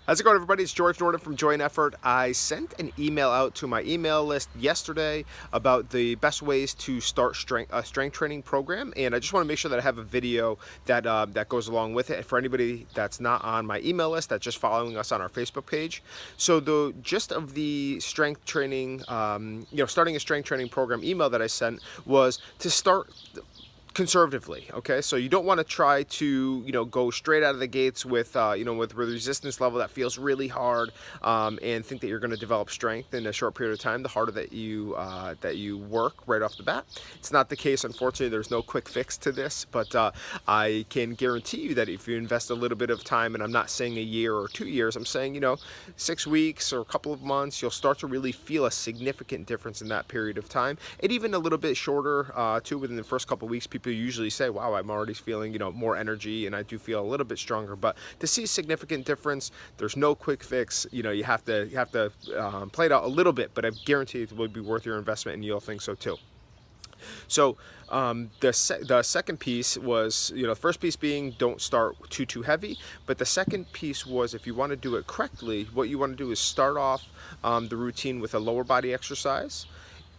How's it going, everybody? It's George Norton from Joy in Effort. I sent an email out to my email list yesterday about the best ways to start a strength training program, and I just want to make sure that I have a video that goes along with it. For anybody that's not on my email list, that's just following us on our Facebook page. So the gist of the strength training, starting a strength training program email that I sent was to start conservatively. Okay, so you don't want to try to go straight out of the gates with with resistance level that feels really hard, and think that you're going to develop strength in a short period of time. The harder that you work right off the bat. It's not the case, unfortunately. There's no quick fix to this, but I can guarantee you that if you invest a little bit of time, and I'm not saying a year or 2 years, I'm saying 6 weeks or a couple of months, you'll start to really feel a significant difference in that period of time. And even a little bit shorter too. Within the first couple of weeks, people usually say, wow, I'm already feeling more energy, and I do feel a little bit stronger. But to see a significant difference, there's no quick fix. You have to play it out a little bit, but I guarantee it will be worth your investment, and you'll think so too. So the second piece was, the first piece being don't start too heavy, but the second piece was, if you want to do it correctly, what you want to do is start off the routine with a lower body exercise,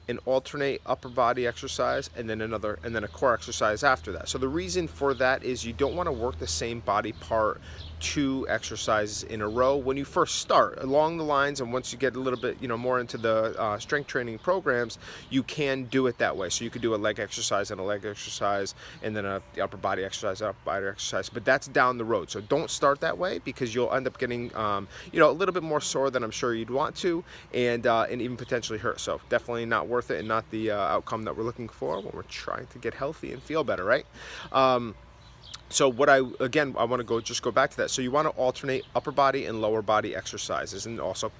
an alternate upper body exercise, and then a core exercise after that. So the reason for that is you don't want to work the same body part 2 exercises in a row when you first start. Along the lines, and once you get a little bit more into the strength training programs, you can do it that way. So you could do a leg exercise and a leg exercise, and then a upper body exercise, upper body exercise. But that's down the road. So don't start that way, because you'll end up getting a little bit more sore than I'm sure you'd want to, and even potentially hurt. So definitely not worth it, and not the outcome that we're looking for when we're trying to get healthy and feel better, right? So I want to go back to that. So you want to alternate upper body and lower body exercises, and also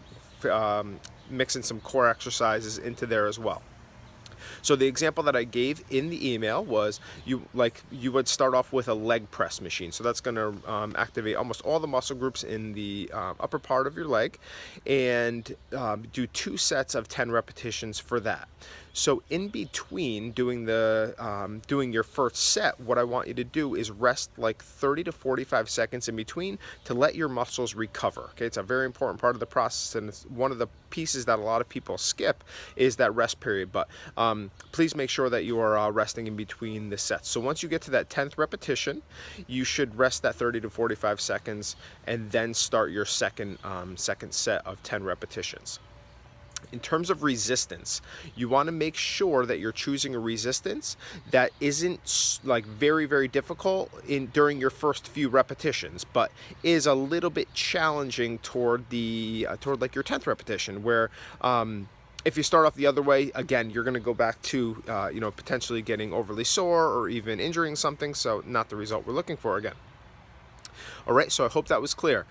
mix in some core exercises into there as well. So the example that I gave in the email was you would start off with a leg press machine. So that's going to activate almost all the muscle groups in the upper part of your leg, and do 2 sets of 10 repetitions for that. So in between doing your first set, what I want you to do is rest like 30 to 45 seconds in between to let your muscles recover. Okay, it's a very important part of the process, and it's one of the pieces that a lot of people skip, is that rest period. But please make sure that you are resting in between the sets. So once you get to that 10th repetition, you should rest that 30 to 45 seconds, and then start your second set of 10 repetitions. In terms of resistance, you want to make sure that you're choosing a resistance that isn't like very, very difficult during your first few repetitions, but is a little bit challenging toward like your 10th repetition, where if you start off the other way, again, you're going to go back to potentially getting overly sore or even injuring something. So not the result we're looking for again. All right, so I hope that was clear.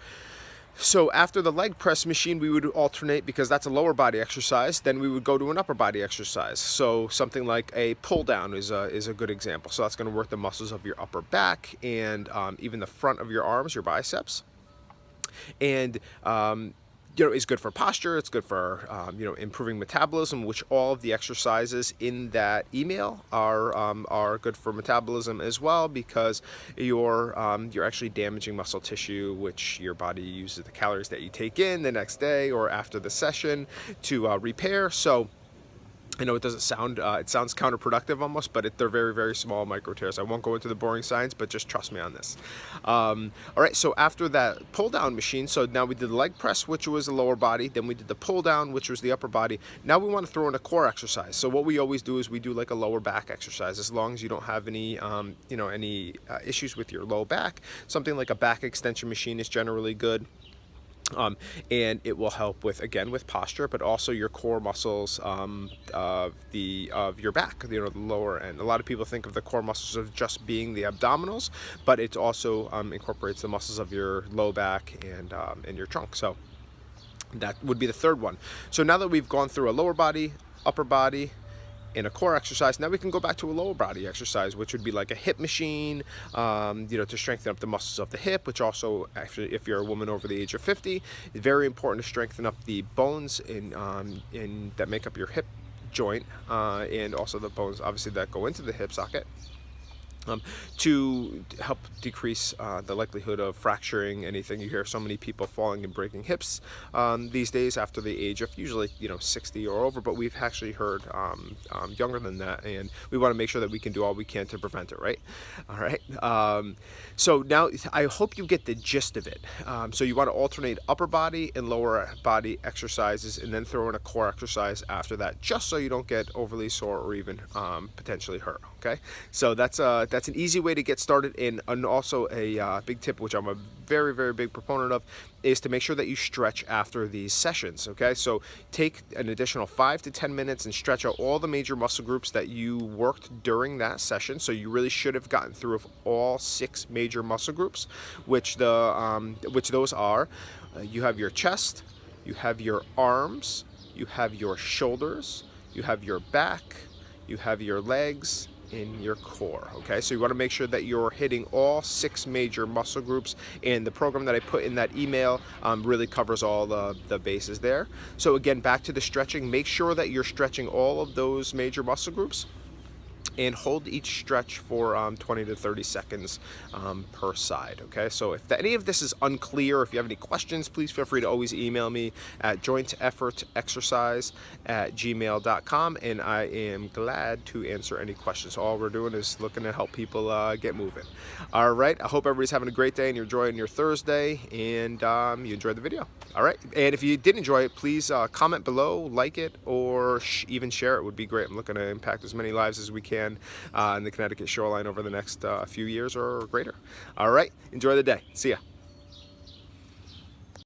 So after the leg press machine, we would alternate, because that's a lower body exercise. Then we would go to an upper body exercise. So something like a pull down is a good example. So that's going to work the muscles of your upper back, and even the front of your arms, your biceps. And it's good for posture. It's good for improving metabolism, which all of the exercises in that email are good for metabolism as well, because you're actually damaging muscle tissue, which your body uses the calories that you take in the next day or after the session to repair. So I know it doesn't sound, it sounds counterproductive almost, but they're very, very small micro tears. I won't go into the boring science, but just trust me on this. All right, so after that pull down machine, so now we did the leg press, which was the lower body, then we did the pull down, which was the upper body. Now we want to throw in a core exercise. So what we always do is we do like a lower back exercise, as long as you don't have any, issues with your low back. Something like a back extension machine is generally good. And it will help with posture, but also your core muscles of your back, the lower end. A lot of people think of the core muscles as just being the abdominals, but it also incorporates the muscles of your low back and your trunk. So that would be the third one. So now that we've gone through a lower body, upper body, in a core exercise, now we can go back to a lower body exercise, which would be like a hip machine, to strengthen up the muscles of the hip, which also, actually, if you're a woman over the age of 50, is very important to strengthen up the bones that make up your hip joint, and also the bones, obviously, that go into the hip socket. um, to help decrease the likelihood of fracturing anything. You hear so many people falling and breaking hips these days after the age of usually 60 or over, but we've actually heard younger than that, and we want to make sure that we can do all we can to prevent it, right? All right. So now I hope you get the gist of it. So you want to alternate upper body and lower body exercises, and then throw in a core exercise after that, just so you don't get overly sore or even potentially hurt. Okay, so that's an easy way to get started. And also a big tip, which I'm a very, very big proponent of, is to make sure that you stretch after these sessions. Okay, so take an additional 5 to 10 minutes and stretch out all the major muscle groups that you worked during that session. So you really should have gotten through all 6 major muscle groups, which those are you have your chest, you have your arms, you have your shoulders, you have your back, you have your legs, in your core. Okay, so you want to make sure that you're hitting all 6 major muscle groups, and the program that I put in that email really covers all the bases there. So again, back to the stretching, make sure that you're stretching all of those major muscle groups, and hold each stretch for 20 to 30 seconds per side. Okay, so if any of this is unclear, if you have any questions, please feel free to always email me at jointeffortexercise@gmail.com, and I am glad to answer any questions. All we're doing is looking to help people get moving. All right, I hope everybody's having a great day and you're enjoying your Thursday, and you enjoyed the video. All right, and if you did enjoy it, please comment below, like it, or even share it. Would be great. I'm looking to impact as many lives as we can in the Connecticut shoreline over the next few years or greater. All right, enjoy the day. See ya.